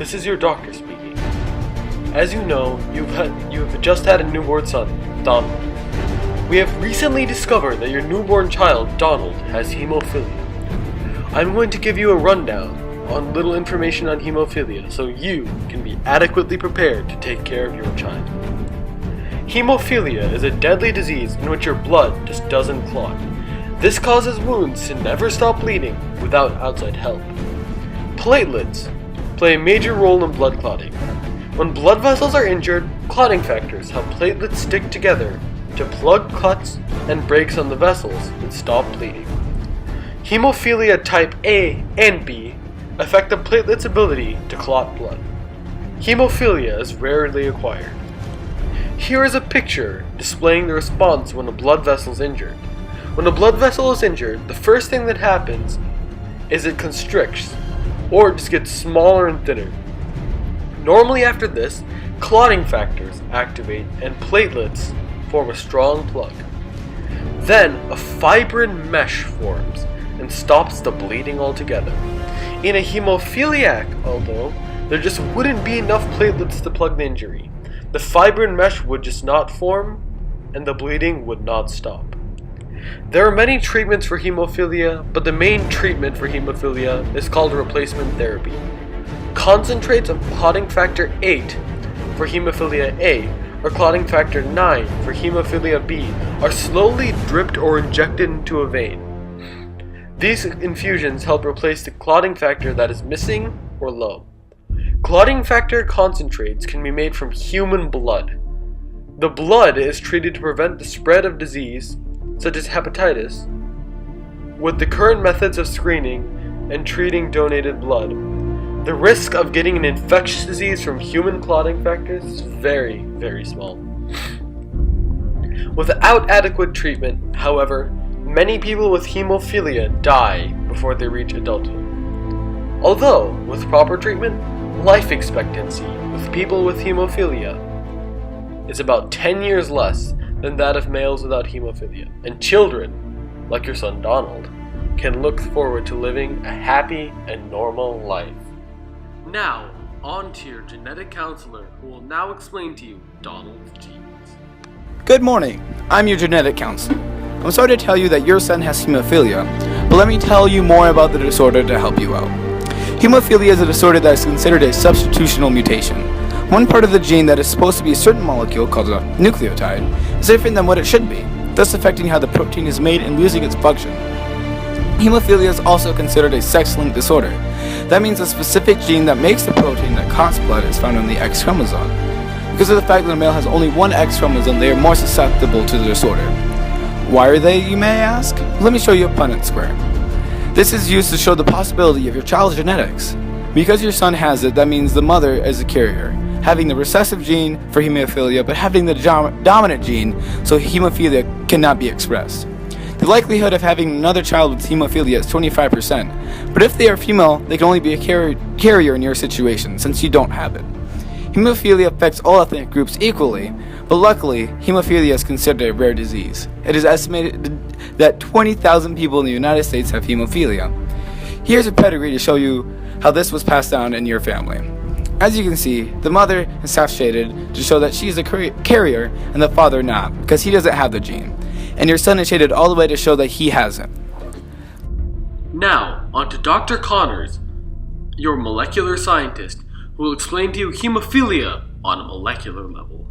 this is your doctor speaking. As you know, you have just had a newborn son, Donald. We have recently discovered that your newborn child, Donald, has hemophilia. I'm going to give you a rundown on little information on hemophilia so you can be adequately prepared to take care of your child. Hemophilia is a deadly disease in which your blood just doesn't clot. This causes wounds to never stop bleeding without outside help. Platelets play a major role in blood clotting. When blood vessels are injured, clotting factors help platelets stick together to plug cuts and breaks on the vessels and stop bleeding. Hemophilia type A and B affect the platelet's ability to clot blood. Hemophilia is rarely acquired. Here is a picture displaying the response when a blood vessel is injured. When a blood vessel is injured, the first thing that happens is it constricts, or just gets smaller and thinner. Normally after this, clotting factors activate and platelets form a strong plug. Then a fibrin mesh forms and stops the bleeding altogether. In a hemophiliac, although, there just wouldn't be enough platelets to plug the injury. The fibrin mesh would just not form and the bleeding would not stop. There are many treatments for hemophilia, but the main treatment for hemophilia is called replacement therapy. Concentrates of clotting factor 8 for hemophilia A or clotting factor 9 for hemophilia B are slowly dripped or injected into a vein. These infusions help replace the clotting factor that is missing or low. Clotting factor concentrates can be made from human blood. The blood is treated to prevent the spread of disease, such as hepatitis. With the current methods of screening and treating donated blood, the risk of getting an infectious disease from human clotting factors is very, very small. Without adequate treatment, however, many people with hemophilia die before they reach adulthood. Although, with proper treatment, life expectancy with people with hemophilia is about 10 years less than that of males without hemophilia, and children, like your son Donald, can look forward to living a happy and normal life. Now, on to your genetic counselor, who will now explain to you Donald's genes. Good morning, I'm your genetic counselor. I'm sorry to tell you that your son has hemophilia, but let me tell you more about the disorder to help you out. Hemophilia is a disorder that is considered a substitutional mutation. One part of the gene that is supposed to be a certain molecule, called a nucleotide, is different than what it should be, thus affecting how the protein is made and losing its function. Hemophilia is also considered a sex-linked disorder. That means a specific gene that makes the protein that clots blood is found on the X chromosome. Because of the fact that a male has only one X chromosome, they are more susceptible to the disorder. Why are they, you may ask? Let me show you a Punnett Square. This is used to show the possibility of your child's genetics. Because your son has it, that means the mother is a carrier, having the recessive gene for hemophilia, but having the dominant gene, so hemophilia cannot be expressed. The likelihood of having another child with hemophilia is 25%, but if they are female, they can only be a carrier in your situation, since you don't have it. Hemophilia affects all ethnic groups equally, but luckily, hemophilia is considered a rare disease. It is estimated that 20,000 people in the United States have hemophilia. Here's a pedigree to show you how this was passed down in your family. As you can see, the mother is half shaded to show that she is a carrier and the father not, because he doesn't have the gene. And your son is shaded all the way to show that he has it. Now, on to Dr. Connors, your molecular scientist, who will explain to you hemophilia on a molecular level.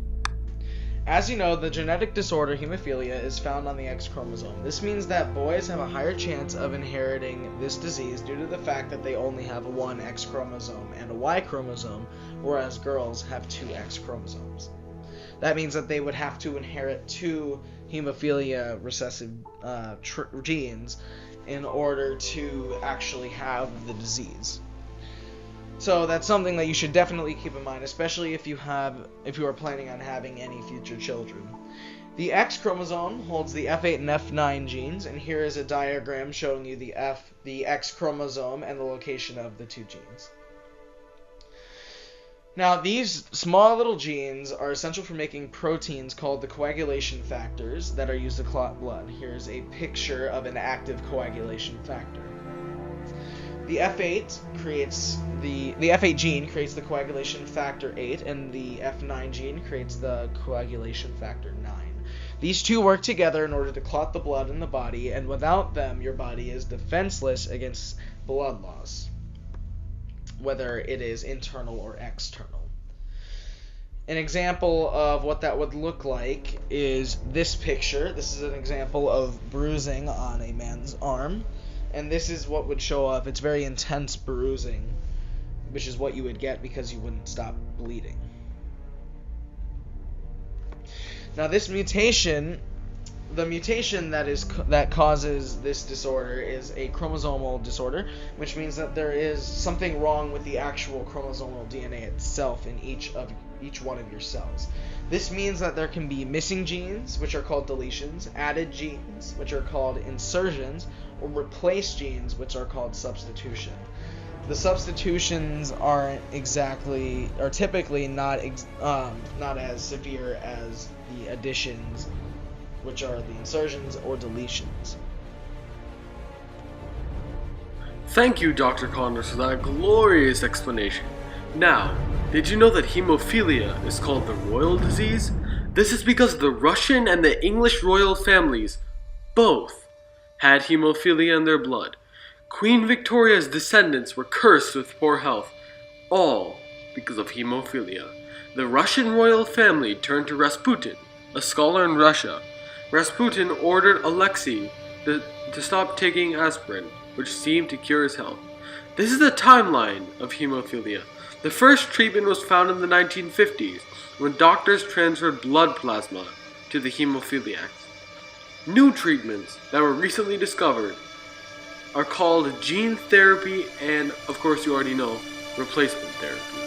As you know, the genetic disorder hemophilia is found on the X chromosome. This means that boys have a higher chance of inheriting this disease due to the fact that they only have one X chromosome and a Y chromosome, whereas girls have two X chromosomes. That means that they would have to inherit two hemophilia recessive genes in order to actually have the disease. So that's something that you should definitely keep in mind, especially if you are planning on having any future children. The X chromosome holds the F8 and F9 genes, and here is a diagram showing you the X chromosome and the location of the two genes. Now, these small little genes are essential for making proteins called the coagulation factors that are used to clot blood. Here's a picture of an active coagulation factor. The F8 creates the F8 gene creates the coagulation factor 8, and the F9 gene creates the coagulation factor 9. These two work together in order to clot the blood in the body, and without them, your body is defenseless against blood loss, whether it is internal or external. An example of what that would look like is this picture. This is an example of bruising on a man's arm. And this is what would show up. It's very intense bruising, which is what you would get because you wouldn't stop bleeding. Now this mutation, the mutation that causes this disorder is a chromosomal disorder, which means that there is something wrong with the actual chromosomal DNA itself in each one of your cells. This means that there can be missing genes, which are called deletions, added genes, which are called insertions, or replaced genes, which are called substitution. The substitutions are typically not as severe as the additions, which are the insertions or deletions. Thank you, Dr. Connors, for that glorious explanation. Now, did you know that hemophilia is called the royal disease? This is because the Russian and the English royal families both had hemophilia in their blood. Queen Victoria's descendants were cursed with poor health, all because of hemophilia. The Russian royal family turned to Rasputin, a scholar in Russia. Rasputin ordered Alexei to stop taking aspirin, which seemed to cure his health. This is the timeline of hemophilia. The first treatment was found in the 1950s, when doctors transferred blood plasma to the hemophiliacs. New treatments that were recently discovered are called gene therapy and, of course you already know, replacement therapy.